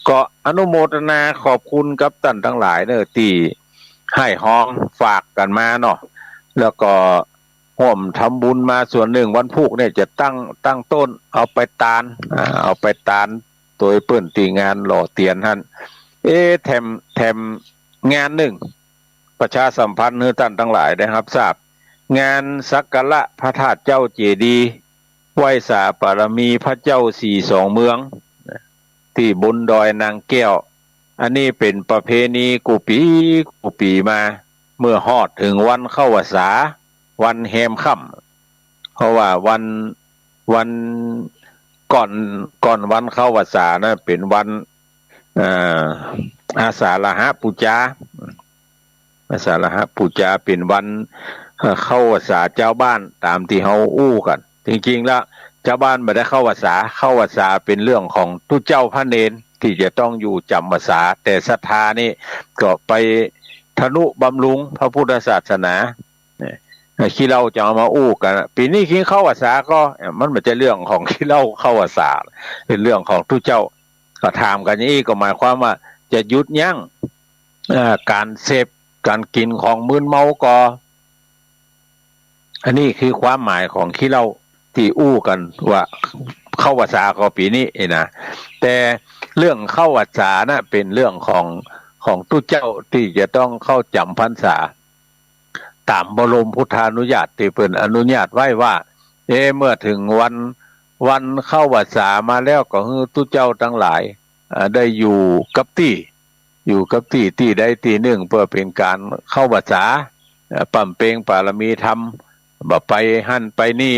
ก็อนุโมทนาขอบคุณกับท่านทั้งหลายเนอะที่ให้ห้องฝากกันมาเนาะแล้วก็ห่วมทำบุญมาส่วนหนึ่งวันพุกเนี่ยจะตั้งต้นเอาไปตานโดยเปิ้นตีงานหล่อเตียนท่านแถมงานหนึ่งประชาสัมพันธ์ให้ท่านทั้งหลายได้ครับทราบงานสักการะพระธาตุเจ้าเจดีย์ไหว้สาบารมีพระเจ้า42เมืองที่บนดอยนางแก้วอันนี้เป็นประเพณีกูปีมาเมื่อฮอดถึงวันเข้าพรรษาวันแฮมค่ำเพราะว่าวันก่อนวันเข้าพรรษานะเป็นวันอาสาฬหปูชาเป็นวันเข้าพรรษาเจ้าบ้านตามที่เขาอู้กันจริงๆแล้วเจ้าบ้านไม่ได้เข้าพรรษาเป็นเรื่องของทุเจ้าพระเนรที่จะต้องอยู่จำพรรษาแต่ศรัทธานี่ก็ไปทนุบำรุงพระพุทธศาสนาขี้เราจะเอามาอู้กันปีนี้ขี้เข้าพรรษาก็มันไม่ใช่เรื่องของขี้เราเข้าพรรษาเป็นเรื่องของทุเจ้าก็ถามกันนี้ก็หมายความว่าจะยุดยั้งการเสพการกินของมึนเมาก็อันนี้คือความหมายของขี้เราที่อู้กันว่าเข้าพรรษาก็ปีนี้นะแต่เรื่องเข้าพรรษานะเป็นเรื่อง ของตู้เจ้าที่จะต้องเข้าจำพรรษาตามบรมพุทธานุญาตที่เพิ่นอนุญาตไว้ว่าเมื่อถึงวันเข้าพรรษามาแล้วก็คือตู้เจ้าทั้งหลายได้อยู่กับที่ใดที่หนึ่งเพื่อเป็นการเข้าพรรษาปั่มเปงปารมีธรรมบ่ไปหั่นไปนี่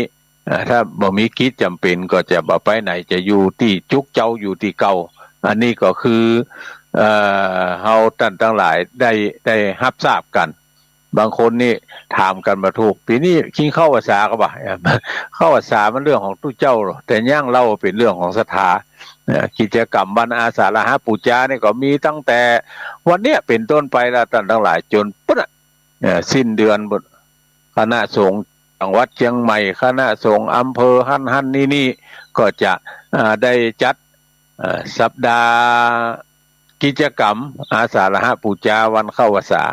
ถ้าบ่มีกิจจำเป็นก็จะบ่ไปไหนจะอยู่ที่จุกเจ้าอยู่ที่เก่าอันนี้ก็คือเฮาท่านทั้งหลายได้รับทราบกันบางคนนี่ถามกันมาถูกปีนี้คิงเข้าพรรษาก็บ่เข้าพรรษามันเรื่องของตู้เจ้าหรอแต่ย่างเล่าเป็นเรื่องของศรัทธากิจกรรมวันอาสาฬหปูชาเนี่ยก็มีตั้งแต่วันเนี้ยเป็นต้นไปแล้วท่านทั้งหลายจนปุ๊บสิ้นเดือนบทคณะสงฆ์จังหวัดเชียงใหม่คณะสงฆ์อำเภอหั่นนี่ก็จะได้จัดสัปดาห์กิจกรรมอาสาฬหปูชาวันเข้าพรรษา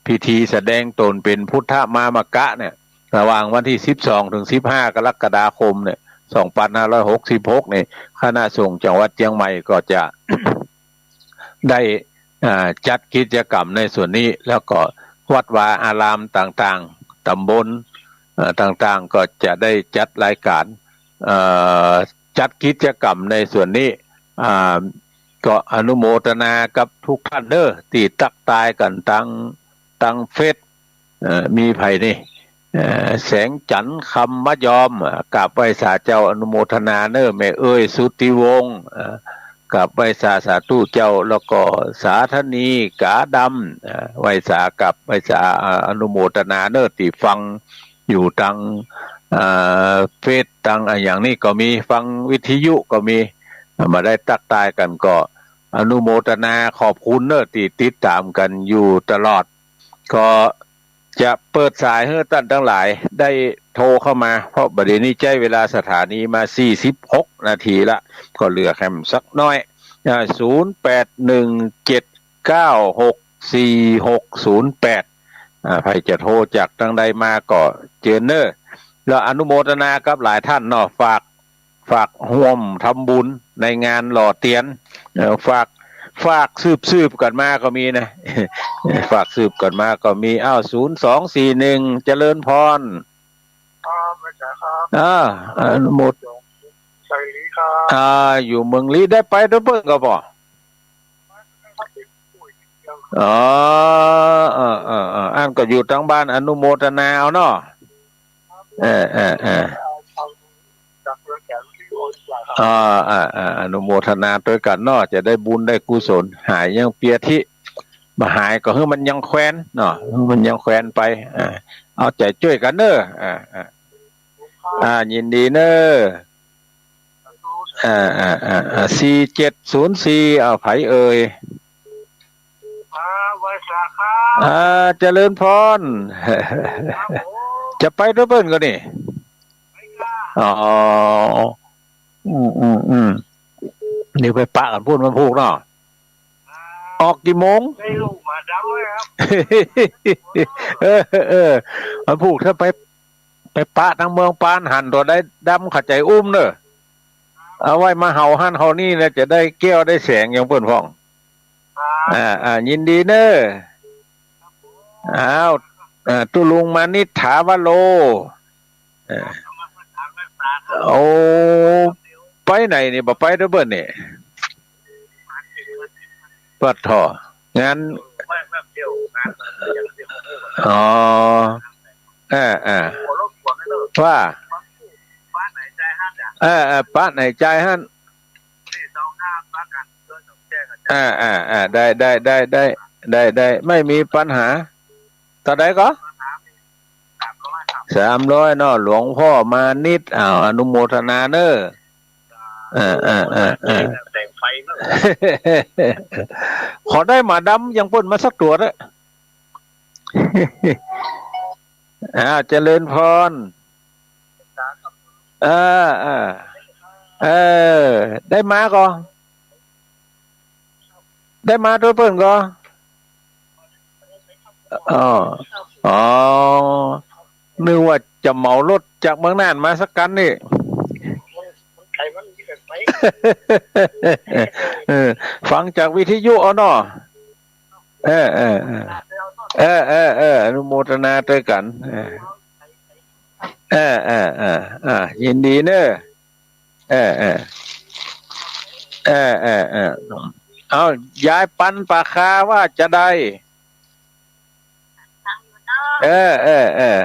พิธีแสดงตนเป็นพุทธมามกะเนี่ยระหว่างวันที่12ถึง15กรกฎาคมเนี่ย2566เนี่ยคณะสงฆ์จังหวัดเชียงใหม่ก็จะ ได้จัดกิจกรรมในส่วนนี้แล้วก็วัดวาอารามต่างๆตำบลต่างๆก็จะได้จัดรายการจัดกิจกรรมในส่วนนี้ก็อนุโมทนากับทุกท่านเด้อที่ตักตายกันตั้งเฟซมีไผนี่แสงจันทร์คำมะยอมกับไว้สาเจ้าอนุโมทนาเนอแม่เอ้ยสุติวงศ์กับไว้สาธุเจ้าแล้วก็สาธนีกาดำไว้สากับไว้สาอนุโมทนาเนอที่ฟังอยู่ตังเฟซตังอย่างนี้ก็มีฟังวิทยุก็มีมาได้ตักตายกันก็อนุโมทนาขอบคุณเนอที่ติดตามกันอยู่ตลอดก็จะเปิดสายให้ท่านทั้งหลายได้โทรเข้ามาเพราะบัดนี้ใช้เวลาสถานีมา46นาทีละก็เหลือแค่สักน้อย0817964608ใครจะโทรจากทางใดมาก็เจอเนอแล้วอนุโมทนากับหลายท่านเนาะฝากร่วมทำบุญในงานหล่อเตียนฝากสืบกันมาก็มีนะฝากสืบกันมาก็มี0241เจริญพรอาจารย์ครับอนุโมทใส่ลีครับอยู่เมืองลีได้ไปด้วยเบิ่งก็บ่อันก็อยู่ทางบ้านอนุโมทนาเอาเนาะอนุโมทนาด้วยกันเนาะจะได้บุญได้กุศลหายยังเปียทิมาหายก็คือมันยังแคว้นเนาะมันยังแคว้นไปเอาใจช่วยกันเด้อยินดีเด้อ4704เอาไผเอ่ยไว้สาครับเจริญพรจะไปด้วยเพิ่นก็นี่อ๋อนี่ไปปะกันพูดมันพูกเนาะออกกี่โมงได้ลูกมาดำเลยครับมันพูกถ้าไปปะทางเมืองปานหันตัวได้ดำขัดใจอุ้มเนอะเอาไว้มาเห่าหันเห่านี่แล้วจะได้แก้วได้แสงอย่างเพื่อนพ้องยินดีเนอะตุลุงมานิถาวโลโอ้ไปไหนนี่บ่ไปเด้อเบิ่นนี่ปัดท่องั้นอ๋อว่าป้าไหนใจหั่นได้ไม่มีปัญหาตอนใดก็300เนาะหลวงพ่อมานิดอนุโมทนาเนอแต่งไฟเนอะขอได้หมาดำยังพ่นมาสักตัวละเจริญพรได้มาก็ได้มาด้วยเพิ่นก็นึกว่าจะเหมารถจากเมืองน่านมาสักกันนี่ฟังจากวิทยุเอาเนาะ เออเออเออเออเออเอออนุโมทนาด้วยกันเออเออเออเออยินดีเนอะเออเออเออเออเออเอายายปันปากคาว่าจะได้เออเออเออ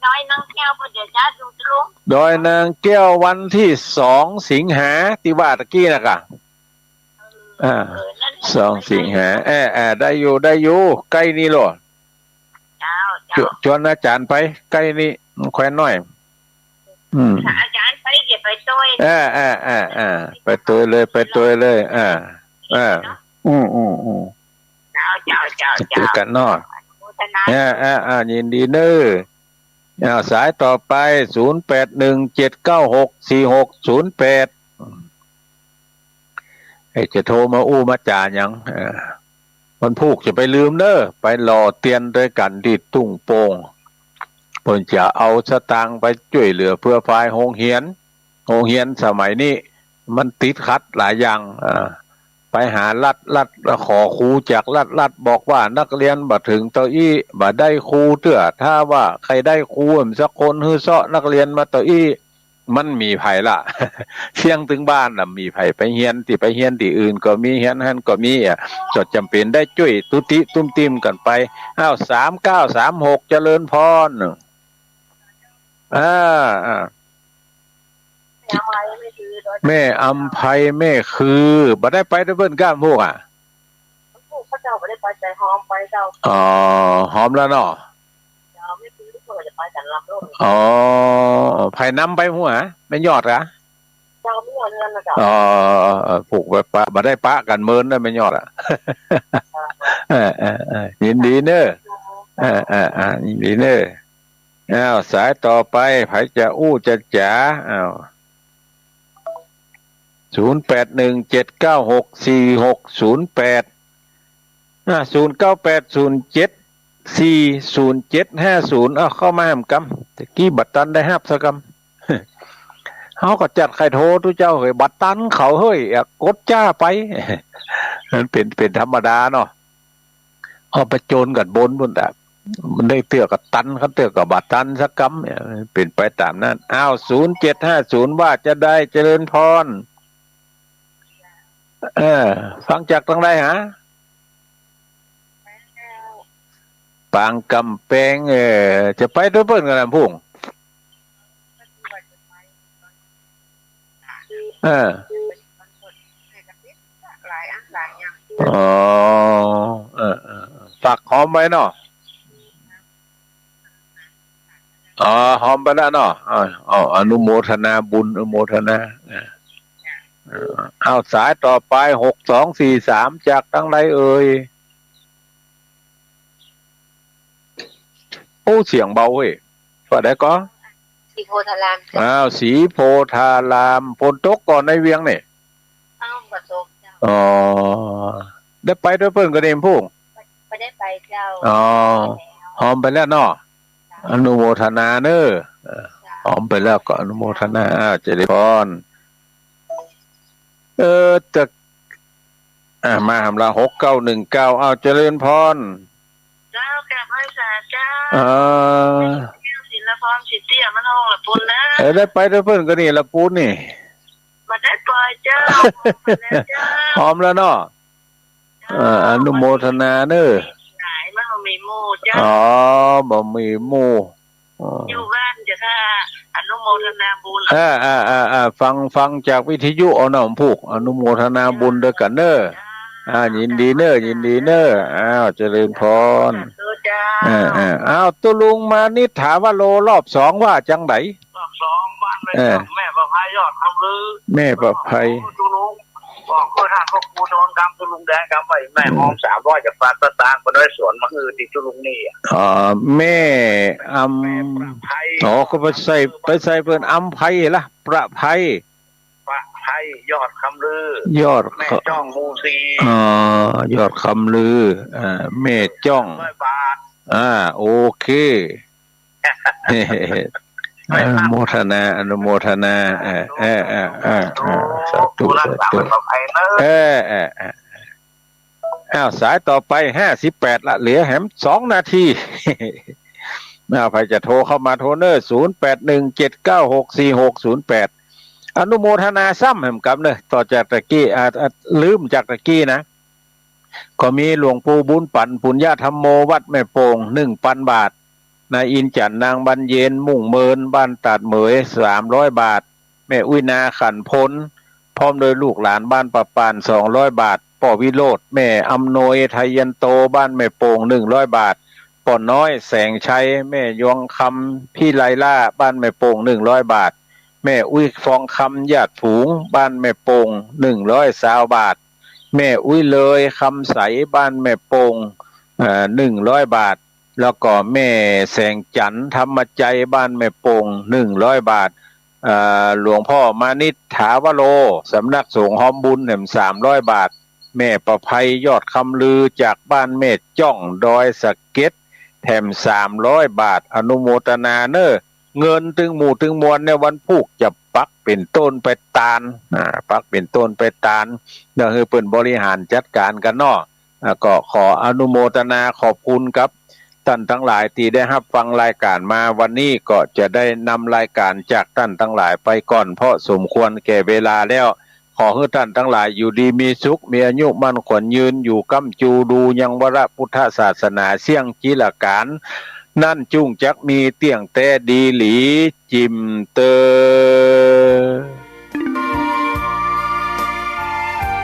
ดอยนางแก้วพอเดี๋ยวจะดูตรงดอยนางแก้ววันที่2 สิงหาที่ว่าตะกี้นะกะ2 สิงหาได้อยู่ใกล้นี่หรอชวนอาจารย์ไปใกล้นี่แคว้นน้อยอาจารย์ไปเก็บไปตัวไปตัวเลยเจอกันนอกยินดีเนอะสายต่อไป0817964608ให้จะโทรมาอู้มาจ่ายังมันพูกจะไปลืมเนอะไปรอเตียนด้วยกันที่ตุ้งโป่งเพิ่นจะเอาสตางค์ไปช่วยเหลือเพื่อฝ่ายโรงเรียนสมัยนี้มันติดขัดหลายอย่างไปหาลัดขอครูจากลัดบอกว่านักเรียนบ่ถึงเต้าอี้บ่ได้ครูเตื้อถ้าว่าใครได้ครูสักคนฮื้อเซาะนักเรียนมาเต้าอี้มันมีไผละเที่ยงถึงบ้านน่ะมีไผไปเฮียนที่อื่นก็มีเฮียนหั่นก็มีจดจำเป็นได้ช่วยตุติตุ้มติมกันไป3936เจริญพรแม่อำไพแม่คือบ่ได้ไปด้วยเพิ่นก้ามพวกพระเจ้าบ่ได้ไปใจหอมไปเจ้าหอมแล้วเนาะไม่คือทุกคนจะไปแต่ลำร่มไผนำไปหัวแม่นยอดกะเจ้าไม่ยอดเงินนะเจ้าผูกไปปะบ่ได้ปะกันเมินได้แม่นยอดยินดีเนอะยินดีเนอะสายต่อไปไผจะอู้จะจ๋า0817964608 0980740750เข้ามาหำกำตะกี้บัตรตันได้ฮับสักกำเขาก็จัดใครโทรทุกเจ้าเฮ้ยบัตรตันเขาเฮ้ยกดจ้าไปมันเป็นธรรมดาเนาะเอาไปโจรกับบนมันได้เตือกับตันเขาเตือกับบัตรตันสักกำเนี่ยเป็นไปตามนั้น0750ว่าจะได้เจริญพรฟังจากทางใดฮะปางกำแพงจะไปด้วยเพิ่นกันนะพุ่งฝักหอมไว้เนาะหอมไปแล้วเนาะอนุโมทนาบุญอนุโมทนาเอาสายต่อไป6243จากทางใดเอ่ยโอ้เสียงเบาเว้ยว่าได้ก็สีโพธารามสีโพธารามฝนตกก่อนในเวียงนี่บ่ตกเจ้าได้ไปด้วยเพิ่นก็เด้พุ่งบ่ได้ไปเจ้าหอมไปแล้วเนาะอนุโมทนาเด้อหอมไปแล้วก็อนุโมทนาเจริญพรจะมาหำละ6919เจริญพรเจ้าแก่ไพศาลเจ้าศิลปพรสิเตี้ยมันห้องละปุนนะได้ไปด้วยเพิ่นก็นี่ละปูนนี่บ่ได้ปล่อยเจ้าหอมแล้วเนาะอนุโมทนาเด้อหลายมันบ่มีหมู่เจ้าบ่มีหมู่อยู่บ้านจะค่ะอนุโมทนาบุญฟังจากวิทยุเอาหน่อมผูกอนุโมทนาบุญด้วยกันเด้อยินดีเนอะเจริญพรตุลุงมานิถามว่าโลรอบ2ว่าจังไดรอบ2บ้านแม่ประภัยยอดคำลือแม่ประภัยตุลุงบอกเพื่อทางพวกกูโดนกำตุลุงแดงกำไว้แม่มอง300จากฝากตางค์ไปด้วยสวนมะฮือที่ตุลุงนี่แม่ก็ไปใส่เพิ่นอำไผล่ะประภัยยอดคำลือยอดแม่จ้องมูซียอดคำลือแม่จ้องบาทโอเคอนุโมทนาสาธุ สายต่อไป58ละเหลือแหม2 นาที ใครจะโทรเข้ามาโทรเนอร์0817964608อนุโมทนาซ้ำแห่มกับเนอะต่อจากตะกี้ลืมจากตะกี้นะก็มีหลวงปู่บุญปันปุญญาธรรมโมวัดแม่โป่ง1,000 บาทนายอินจันนางบรรเย็นมุ่งเมินบ้านตัดเหมย300 บาทแม่อุ้ยนาขันพ้นพร้อมโดยลูกหลานบ้านปะปาน200 บาทป่อวิโรธแม่อำนวยไทยันโตบ้านแม่โป่ง100 บาทป่อน้อยแสงชัยแม่ยวงคำพี่ไลล่าบ้านแม่โป่ง100 บาทแม่อุ้ยฟองคำญาติฝูงบ้านแม่โป่ง120 บาทแม่อุ้ยเลยคำใสบ้านแม่โป่ง100 บาทแล้วก็แม่แสงจันทร์ธรรมใจบ้านแม่โป่ง100 บาทหลวงพ่อมานิษฐาวโรสำนักสงฆ์หอมบุญแห่ม300 บาทแม่ประภัยยอดคำลือจากบ้านเมฆจ้องดอยสะเก็ดแถม300 บาทอนุโมทนาเนอเงินถึงหมู่ถึงมวลในวันพุกจะปักเป็นต้นไปตาลปักเป็นต้นไปตาลเดี๋ยวคือเปิ่นบริหารจัดการกันเนาะก็ขออนุโมทนาขอบคุณครับท่านทั้งหลายที่ได้รับฟังรายการมาวันนี้ก็จะได้นำรายการจากท่านทั้งหลายไปก่อนเพราะสมควรแก่เวลาแล้วขอให้ท่านทั้งหลายอยู่ดีมีสุขมีอายุมั่นขวัญยืนอยู่ก้ำจูดูยังวรพุทธศาสนาเสี่ยงจิลการนั่นจุงจักมีเตียงแต่ดีหลีจิมเตอ